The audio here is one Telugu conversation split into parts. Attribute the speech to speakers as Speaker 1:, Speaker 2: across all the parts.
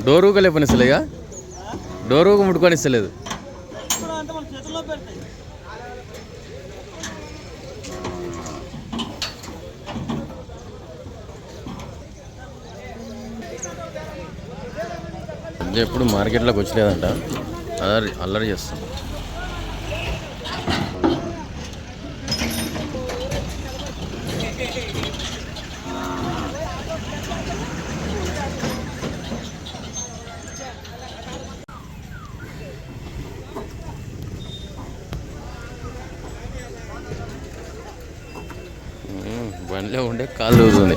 Speaker 1: డోరుగా లేపనిస్తలే, ఇక డోరుగా ముట్టుకొనిస్తలేదు. ఎప్పుడు మార్కెట్లోకి వచ్చలేదంట, అల్లరి చేస్తాం. బండిలో ఉండే కాలు అవుతుంది.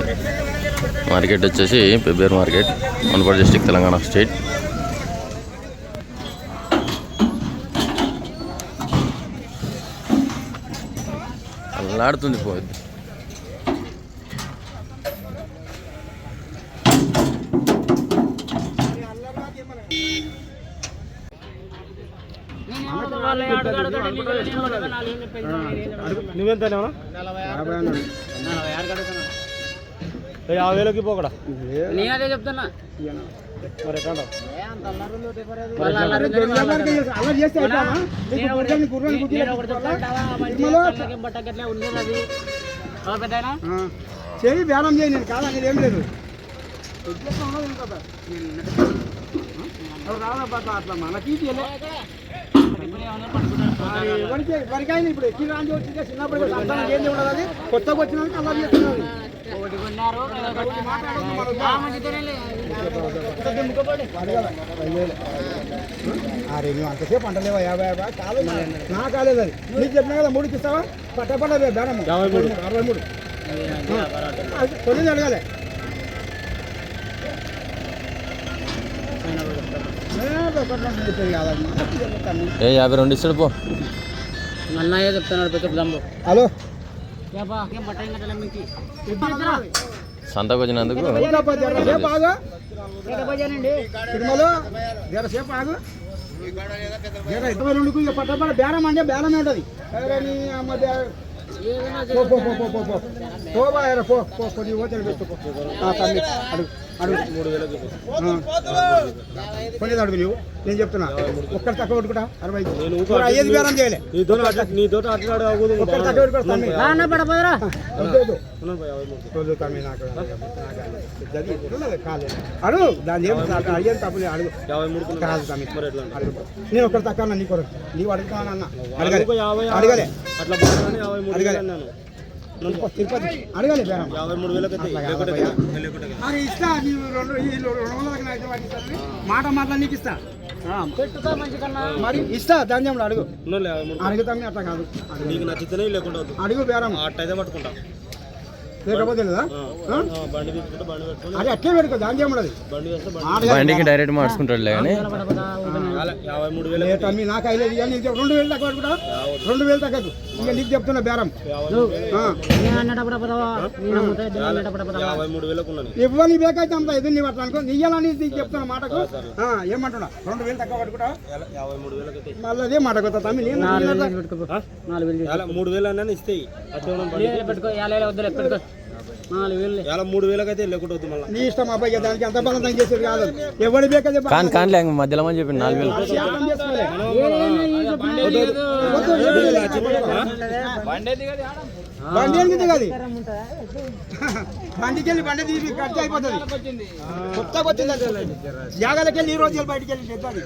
Speaker 1: మార్కెట్ వచ్చేసి Pebbair market, Wanaparthy district, Telangana state. అల్లాడుతుంది పోద్ది.
Speaker 2: నువ్వెంత 50,000కి పోకడా?
Speaker 3: నేనదే చెప్తున్నా.
Speaker 2: మరి ఎక్కడ
Speaker 3: చేయి బేరం చేయి, నేను కాదు అనేది ఏం లేదు. అట్లా మనకి వరికాయ ఇప్పుడు ఎక్కి రాంది వచ్చింది, చిన్నప్పుడు ఏం ఉండదు. అది కొత్తగా వచ్చినందుకు అలా చేస్తున్నది. నువ్వు అంతసేపు అంటలేవా? 50 కాలేదు, నా కాలేదు. అది నీకు చెప్పినా కదా, 3కి ఇస్తావా? పట్టపడలేదు బేరం 63 కొన్ని అడగాలి.
Speaker 1: ఏ 52 ఇస్తాడు పో.
Speaker 3: అన్నయ్య చెప్తున్నాడు.
Speaker 2: హలో,
Speaker 1: సంతకు వచ్చినందుకు
Speaker 3: పట్టపడ బేరం అంటే బేరమే ఉంటుంది. కొన్ని అడుగు నువ్వు, నేను చెప్తున్నా. ఒక్కరు తక్కువ పెట్టుకుంటా 65 అయ్యేది బేరం చేయలే. ఒక్కరు తక్కువ అడుగు, దాన్ని అడిగేది తప్పలేదు. అడుగు కాదు తమ్మి, నేను ఒక్కరు తక్కువ నీ కొరకు నీవు అడుగుతానన్నా. అడగలే అడగలే తిరుపతి అడగాలి. ఇస్తా, మాట మాట్లా నీకు ఇస్తా, మరి ఇస్తా. ధాన్యంలో అడుగు, అడుగుతాం. అట్లా కాదు,
Speaker 2: నీకు నచ్చితేనే లేకుండా
Speaker 3: అడుగు బేరం
Speaker 2: అట్టయితే పట్టుకుంటా.
Speaker 3: లేకపోతే లేదా అది అట్లే పెట్టుకో. ధాన్యం
Speaker 1: బండికి డైరెక్ట్ మార్చుకుంటాడు. కానీ
Speaker 2: 53,000
Speaker 3: నాకు అయ్యేది. కానీ 2,000 తక్కువ పెట్టుకుంటా, 2,000 తగ్గదు. ఇంకా నీకు చెప్తున్నా బేరం.
Speaker 2: 53,000
Speaker 3: ఇవ్వని బేకైతే అంత ఎదురు నీ అట్లా అనుకో. ఇయ్యాలని నీకు చెప్తున్నా మాటకు. ఏమంటున్నా 2,000 తక్కువ పెట్టుకుంటా, మళ్ళీ అదే మాట కొత్త తమ్మి.
Speaker 2: 3,000 అన్నా ఇస్తాయి. 3,000 అయితే లేకుండా మళ్ళీ
Speaker 3: నీ ఇష్టం అబ్బాయి. దానికి ఎంత బలం చేసేది కాదు. ఎవరి బేకైతే
Speaker 1: కాని మధ్యలో అని చెప్పి 4,000
Speaker 3: బండి వెళ్ళి కాదు, బండికి వెళ్ళి బండి తీసి ఖర్చు అయిపోతుంది. కొత్తగా వచ్చింది జాగాలకి వెళ్ళి ఈ రోజు బయటికి వెళ్ళి చెప్తాది.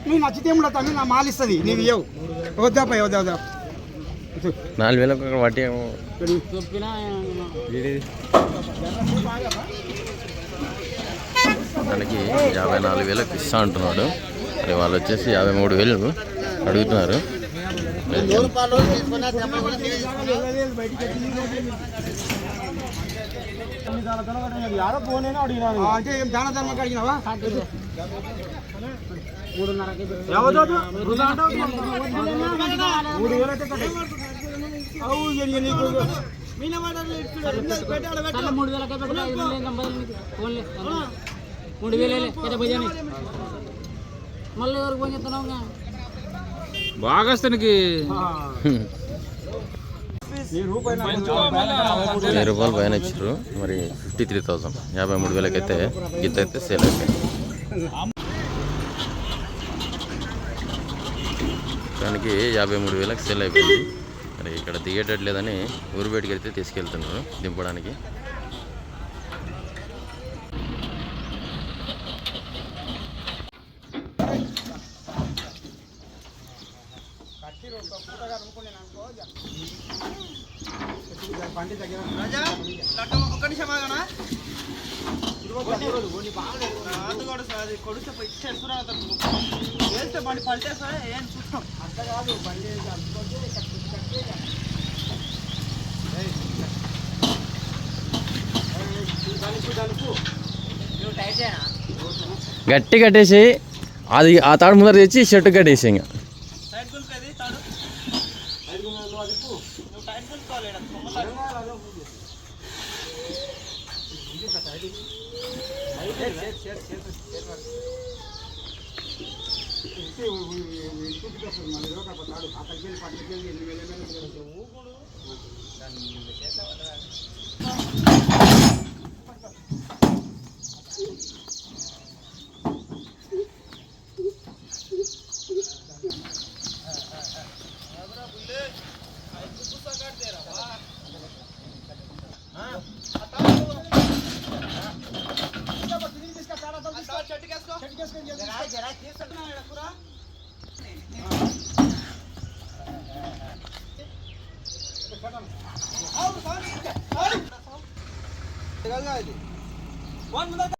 Speaker 3: నువ్వు నచ్చితే ఉండదు తమ్మి, నా మాల్ ఇస్తుంది. నీవు ఇవ్వవు. వద్దా పై వద్దా
Speaker 1: 4,000 వడ్డీ మనకి 54,000 ఇస్తా అంటున్నాడు. మరి వాళ్ళు వచ్చేసి 53,000 అడుగుతున్నారు.
Speaker 3: అంటే ఏం దాన ధర్మం అడిగినావా?
Speaker 4: 3,000 మళ్ళీ ఎవరికి ఫోన్ చెప్తున్నావు? భాగస్తునికి
Speaker 1: 1000 రూపాయలు పైన ఇచ్చారు. మరి 53,000 53,000 అయితే గీత అయితే సేల్ అయిపోయింది. దానికి 53,000 సేల్ అయిపోయింది. మరి ఇక్కడ దిగేటట్లేదని ఊరు బయటికి అయితే తీసుకెళ్తున్నారు దింపడానికి. గట్టి కట్టేసి అది ఆ తాడు ముందర తెచ్చి షర్ట్ కట్టేసి ఇంకా